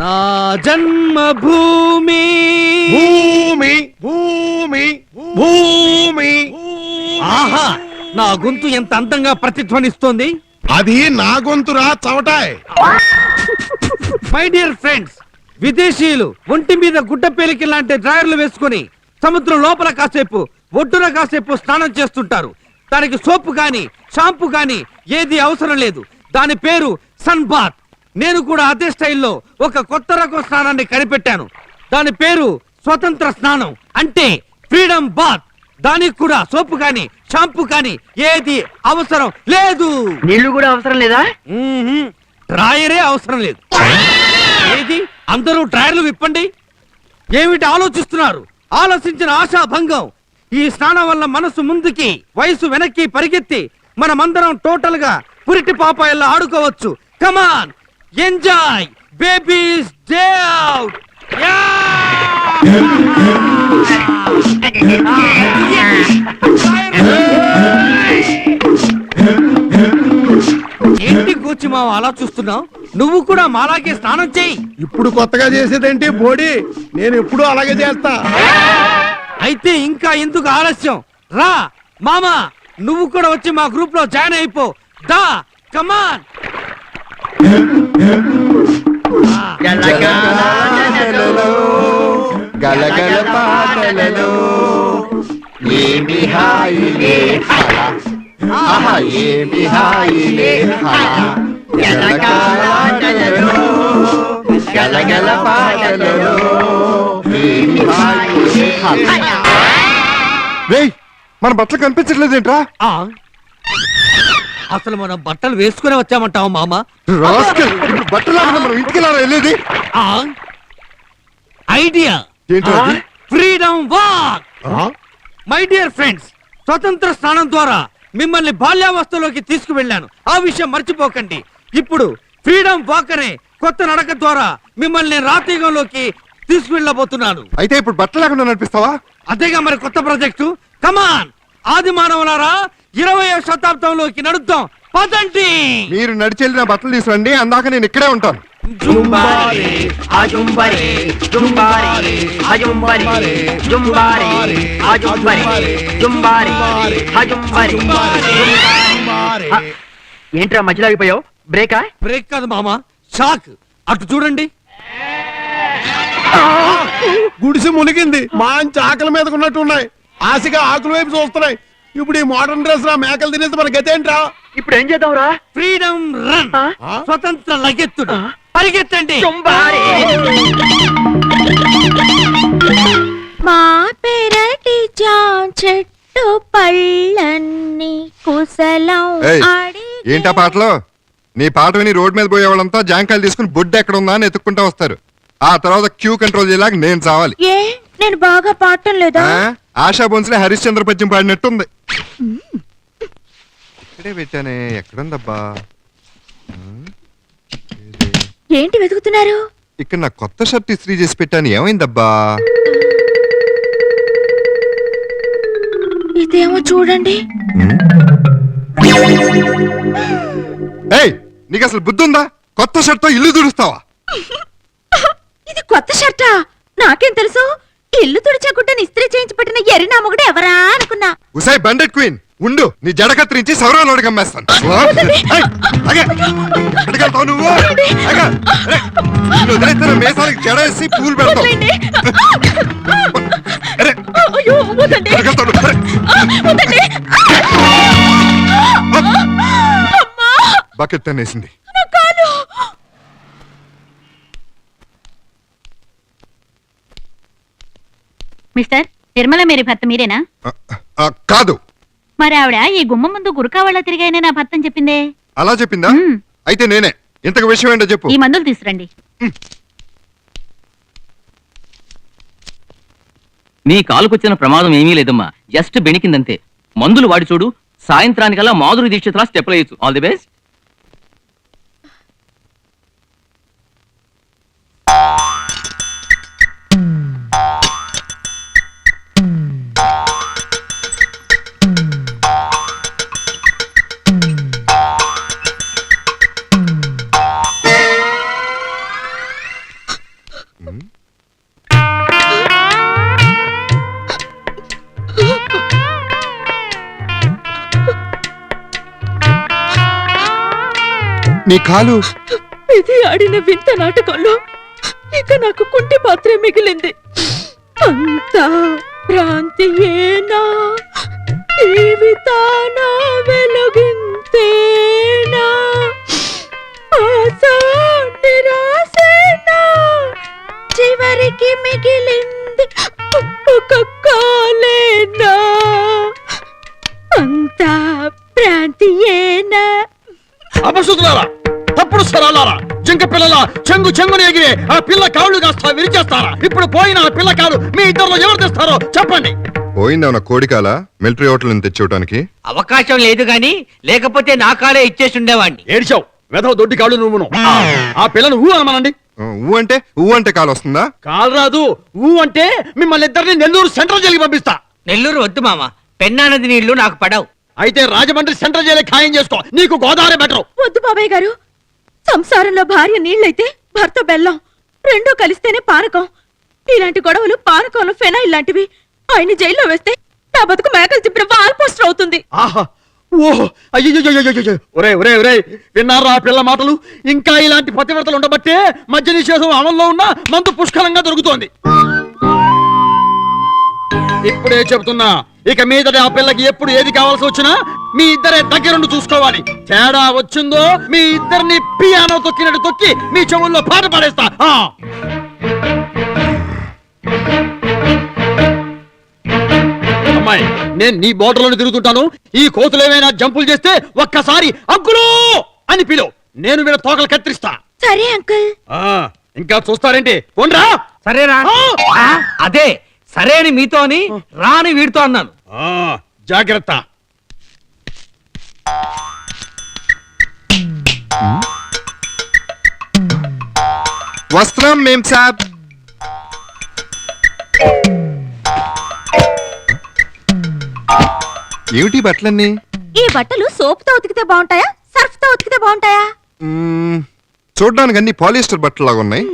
నా జన్మభూమి భూమి భూమి భూమి. ఆహా, నా గొంతు ఎంత అందంగా ప్రతిధ్వనిస్తోంది. అది నా గొంతురా చవటాయ్. మై డియర్ ఫ్రెండ్స్, విదేశీయులు ఒంటి మీద గుడ్డ పేలికి లాంటి డ్రాయర్లు వేసుకుని సముద్రం లోపల కాసేపు ఒడ్డున కాసేపు స్నానం చేస్తుంటారు. దానికి సోపు గాని షాంపూ గాని ఏది అవసరం లేదు. దాని పేరు సన్ బాత్. నేను కూడా అదే స్టైల్లో ఒక కొత్త రకం స్నానాన్ని కనిపెట్టాను. దాని పేరు స్వతంత్ర స్నానం, అంటే ఫ్రీడమ్ బాత్. దానికి కూడా సోపు గాని షాంపూ గాని ఏది అవసరం లేదు. నీళ్లు కూడా అవసరం లేదా? డ్రాయరే అవసరం లేదు. ఏది, అందరూ డ్రాయర్లు విప్పండి. ఏమిటి ఆలోచిస్తున్నారు? ఆలోచించిన ఆశా భంగం. ఈ స్నానం వల్ల మనసు ముందుకి, వయసు వెనక్కి పరిగెత్తి మనమందరం టోటల్ గా పురిటి పాపాయల్లా ఆడుకోవచ్చు. కమాన్, ఎంజాయ్ బేబీస్ డే అవుట్. ఏంటి కూర్చి మావ అలా చూస్తున్నావు? నువ్వు కూడా మాలాగే స్నానం చేయి. ఇప్పుడు కొత్తగా చేసేదేంటి బోడి? నేను ఎప్పుడు అలాగే చేస్తా. అయితే ఇంకా ఎందుకు ఆలస్యం? రా మామా, నువ్వు కూడా వచ్చి మా గ్రూప్ లో జాయిన్ అయిపో. దా, కమాన్. గలగల పాటలలో ఏమి హాయిలే హల, ఆహా ఏమి హాయిలే హల, గలగల పాటలలో ఏమి హాయిలే హల. రేయ్, మన బట్టలు కనిపించట్లేదేంట్రా? అసలు మనం బట్టలు వేసుకునే వచ్చామంటావు మామా? బట్టలు మనం ఇంటికి వెళ్ళేది. Idea freedom walk. My dear friends, స్వతంత్ర స్నానం ద్వారా మిమ్మల్ని బాల్యావస్థలోకి తీసుకువెళ్ళాను. ఆ విషయం మర్చిపోకండి. ఇప్పుడు ఫ్రీడమ్ వాక్ అనే కొత్త నడక ద్వారా మిమ్మల్ని రాతీగంలోకి తీసుకువెళ్ళబోతున్నాను. అయితే ఇప్పుడు బట్టలు లేకుండా నడిపిస్తావా? అదేగా మరి కొత్త ప్రాజెక్టు. కమాన్, ఆది మానవులారా, 20వ శతాబ్దంలోకి నడుద్దాం. పదండి. మీరు నడిచెళ్ళి నా బట్టలు తీసుకురండి, అందాక నేను ఇక్కడే ఉంటాను. జుంబారే ఆజుంబరే జుంబారే ఆజుంబరే జుంబారే ఆజుంబరే జుంబారే ఆజుంబరే. ఏంట్రా మధ్యలో ఆగిపోయావు? బ్రేకా? బ్రేక్ కాదు మామా, షాక్. అటు చూడండి. గుడిసి మునిగింది. మంచి ఆకలి మీదకు ఉన్నట్టు ఉన్నాయి. ఆశగా ఆకుల వైపు చూస్తున్నాయి. ఇప్పుడు ఈ మోడర్న్ డ్రెస్ రా మేకలు తినేసి మన గతేంట్రా? ఇప్పుడు ఏం చేద్దాంరా? ఫ్రీడమ్ రన్, స్వతంత్ర లగెత్తుడు. పరిగెత్తండి. మా పెరటి చెట్టు పళ్ళన్ని కుశలం. ఏంటా పాటలో? నీ పాట విని రోడ్ మీద పోయే వాళ్ళంతా జాంకాయలు తీసుకుని బొడ్డు ఎక్కడ ఉందా అని ఎత్తుక్కుంటా వస్తారు. ఆ తర్వాత క్యూ కంట్రోల్ చేయలేక నేను చావాలి. ఏ, నేను బాగా పాడటం లేదా? ఆశా బోన్స్లే హరిశ్చంద్ర పద్యం పాడినట్టుంది. ఇక్కడే పెట్టానే, ఎక్కడుందబ్బా? ఏంటి వెతుకుతున్నారు? ఇక్కడ నా కొత్త షర్ట్ ఇస్త్రీ చేసి పెట్టాను, ఏమైందబ్బా? ఇదేమో చూడండి. ఏయ్, నీకు అసలు బుద్ధి ఉందా? కొత్త షర్ట్ తో ఇల్లు తుడుస్తావా? ఇది కొత్త షర్టా? నాకేం తెలుసు? ఇల్లు తుడిచే గుడ్డని ఇస్త్రీ చేయించి పెట్టిన ఎరినామగుడు ఎవరా అనుకున్నా. ఉసాయ్ బండెడ్ క్వీన్, ఉండు, నీ జడ కత్తిరించి సౌరాలోడికి అమ్మేస్తాను. మేసానికి జడ వేసి పూలు పెడతావు. బకెట్ తన్నేసింది. మిస్టర్, నిర్మల మేరీ భర్త మీరేనా? కాదు. మరి ఆవిడ ఈ గుమ్మ ముందు గురకా వాళ్ళ తిరిగాయనే నా భర్తని చెప్పిందే. అలా చెప్పిందా? అయితే నేనే. ఇంతకు విషయం ఏంటో చెప్పు. ఈ మందులు తీసురండి. నీ కాలుకొచ్చిన ప్రమాదం ఏమీ లేదమ్మా, జస్ట్ బెణికిందంతే. మందులు వాడి చూడు, సాయంత్రానికల్లా మాధురి దీక్షితులా స్టెప్లు వేయచ్చు. All the best. నీ కాలు ఇది ఆడిన వింత నాటకంలో ఇక నాకు కుంటి పాత్రే మిగిలింది. అంతా భ్రాంతియేనా, జీవితాన వెలుగింతేనా, ఆశ నిరాశేనా, చివరికి మిగిలింది ఒక కాలేనా, అంతా భ్రాంతియేనా. అపశుద్ధులారా, తప్పుడు స్వరాలారా, జింక పిల్లల చెంగు చెంగుని ఎగిరే ఆ పిల్ల కాళ్ళు కాస్త విరిచేస్తారా? ఇప్పుడు పోయిన ఆ పిల్ల కాలు మీ ఇద్దరిలో ఎవరు తెస్తారో చెప్పండి. పోయిందేమన్నా కోడికాల మిలిటరీ హోటల్ నుంచి తెచ్చుకోవడానికి? అవకాశం లేదు గాని లేకపోతే నా కాలే ఇచ్చేసి ఉండేవాడిని. ఏడ్చావు వెధవ దొడ్డి కాళ్ళు నువ్వును. ఆ పిల్లను ఊ అనమనండి. ఊ అంటే కాలు వస్తుందా? కాలు రాదు. ఊ అంటే మిమ్మల్ని ఇద్దరిని నెల్లూరు సెంట్రల్ జైలుకి పంపిస్తా. నెల్లూరు వద్దు మామ, పెన్నా నది నీళ్లు నాకు పడవు. అయితే రాజమండ్రి సెంట్రల్ జైలు ఖాయం చేసుకో. నీకు గోదావరి బెటర్. వద్దు బాబాయ్ గారు, సంసారంలో భార్య నీళ్ళైతే భర్త బెల్లం, రెండూ కలిస్తేనే పానకం. ఇలాంటి గొడవలు పానకంలో ఫెనాయిల్ లాంటివి. ఆయన్ని జైల్లో వేస్తే నా బతుకు మేకలు తిప్పిన వాల్ పోస్టర్ అవుతుంది. ఆహా, ఓహో, అయ్యో, ఒరే ఒరే ఒరే, విన్నారా ఆ పిల్ల మాటలు? ఇంకా ఇలాంటి పతివ్రతలు ఉండబట్టే మద్య నిషేధం అమల్లో ఉన్న మందు పుష్కలంగా దొరుకుతోంది. ఇప్పుడే చెబుతున్నా, ఇక మీదట ఆ పిల్లకి ఎప్పుడు ఏది కావాల్సి వచ్చినా మీ ఇద్దరే దగ్గరుండి చూసుకోవాలి. తేడా వచ్చిందో మీ ఇద్దరిని పియానో తొక్కినట్టు తొక్కి మీ చెవుల్లో పాట పాడేస్తా. అమ్మాయి, నేను నీ బోటలోని తిరుగుతుంటాను. ఈ కోతులు ఏమైనా జంపులు చేస్తే ఒక్కసారి అంకులు అని పిలు. నేను వీళ్ళ తోకలు కత్తిరిస్తా. సరే అంకుల్. ఇంకా చూస్తారేంటి? పోండ్రా. సరేరా? ఆ, అదే సరే అని మీతో అని రాని వీడితో అన్నాను. జాగ్రత్త. వస్త్రం మేం సాబ్. ఏమిటి బట్టలన్నీ? ఈ బట్టలు సోప్ తో ఉతికితే బాగుంటాయా, సర్ఫ్ తో ఉతికితే బాగుంటాయా? చూడడానికి అన్ని పాలిస్టర్ బట్టలు లాగా ఉన్నాయి.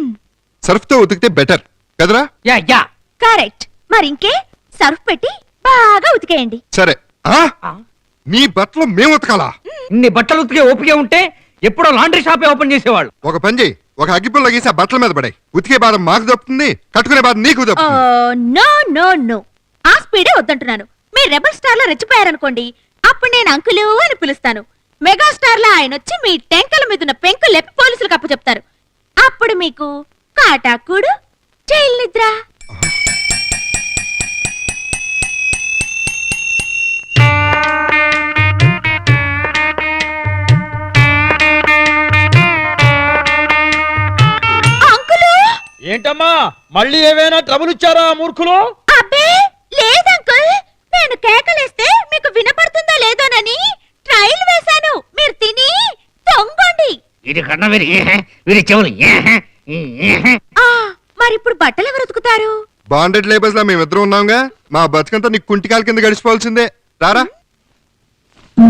సర్ఫ్ తో ఉతికితే బెటర్ కదరా? Yeah yeah correct. మరి ఇంకే సర్ఫ్ పెట్టి బాగా ఉతికేయండి. సరే. నీ బట్టలు మేము ఉతకాలా? ఇన్ని బట్టలు ఉతికే ఓపిక ఉంటే ఎప్పుడో లాండ్రీ షాపే ఓపెన్ చేసేవాళ్ళు. ఒక పని చేయి, ఒక అగ్గిపుల్ల గీసి ఆ బట్టల మీద పడాయి. ఉతికే బాధ మాకు దప్పుతుంది, కట్టుకునే బాధ నీకు దప్పుతుంది. నో నో నో, ఆ స్పీడే వద్దంటున్నాను. మీరు రెబల్ స్టార్ లో రెచ్చిపోయారనుకోండి, అప్పుడు నేను అంకులు అని పిలుస్తాను. మెగా స్టార్ లో ఆయన వచ్చి మీ టెంకల మీద ఉన్న పెంకులు లేపి పోలీసులకు అప్పు చెప్తారు. అప్పుడు మీకు కాటాకుడు, జైలు నిద్ర. అంకులు! ఏంటమ్మా, మళ్ళీ ఏమైనా ట్రబుల్ ఇచ్చారా మూర్ఖులు? అబ్బే లేదంకుల్, నేను కేకలేస్తే మీకు వినపడుతుందో లేదోనని ట్రైల్ వేశాను. మీరు తిని తొంగండి. ఇది కన్నా వీరి చెవులు. మరి ఇప్పుడు బట్టలు ఎవరు ఉతుకుతారు? బాండెడ్ లేబర్స్ లా మేమిద్దరం ఉన్నాంగా, మా బతుకంతా నీకు కుంటికాల కింద గడిచిపోవాల్సిందే. రారా.